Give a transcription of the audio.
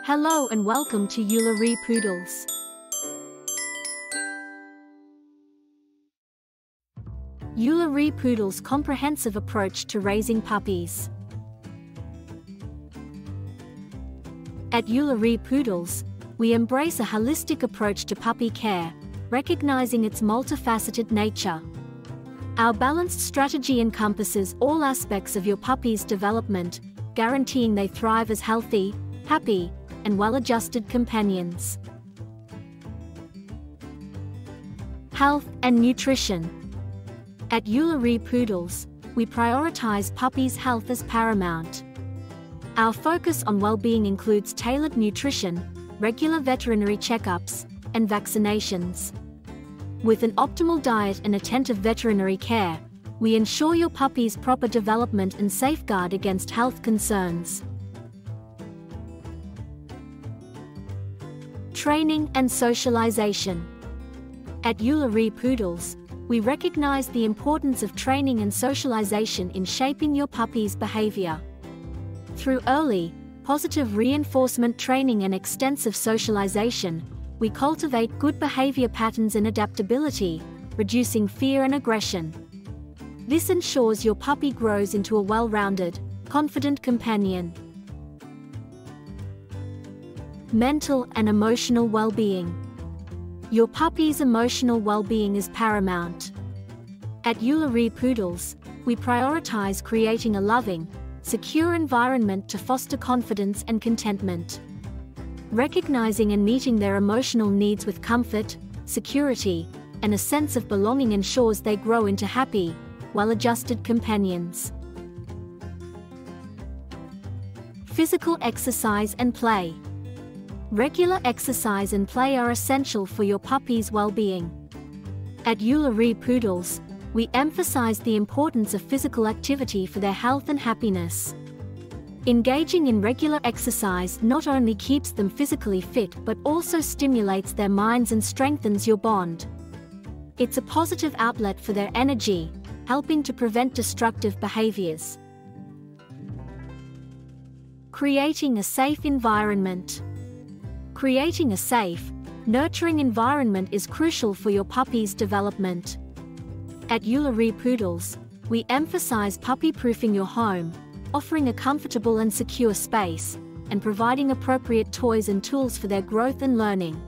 Hello and welcome to Ularee Poodles. Ularee Poodles' comprehensive approach to raising puppies. At Ularee Poodles, we embrace a holistic approach to puppy care, recognizing its multifaceted nature. Our balanced strategy encompasses all aspects of your puppy's development, guaranteeing they thrive as healthy, happy, and well-adjusted companions. Health and nutrition. At Ularee Poodles, we prioritize puppies' health as paramount. Our focus on well-being includes tailored nutrition, regular veterinary checkups, and vaccinations. With an optimal diet and attentive veterinary care, we ensure your puppy's proper development and safeguard against health concerns. Training and socialization. At Ularee Poodles, we recognize the importance of training and socialization in shaping your puppy's behavior. Through early, positive reinforcement training and extensive socialization, we cultivate good behavior patterns and adaptability, reducing fear and aggression. This ensures your puppy grows into a well-rounded, confident companion. Mental and emotional well-being. Your puppy's emotional well-being is paramount. At Ularee Poodles, we prioritize creating a loving, secure environment to foster confidence and contentment. Recognizing and meeting their emotional needs with comfort, security, and a sense of belonging ensures they grow into happy, well-adjusted companions. Physical exercise and play. Regular exercise and play are essential for your puppy's well-being. At Ularee Poodles, we emphasize the importance of physical activity for their health and happiness. Engaging in regular exercise not only keeps them physically fit but also stimulates their minds and strengthens your bond. It's a positive outlet for their energy, helping to prevent destructive behaviors. Creating a safe environment. Creating a safe, nurturing environment is crucial for your puppy's development. At Ularee Poodles, we emphasize puppy-proofing your home, offering a comfortable and secure space, and providing appropriate toys and tools for their growth and learning.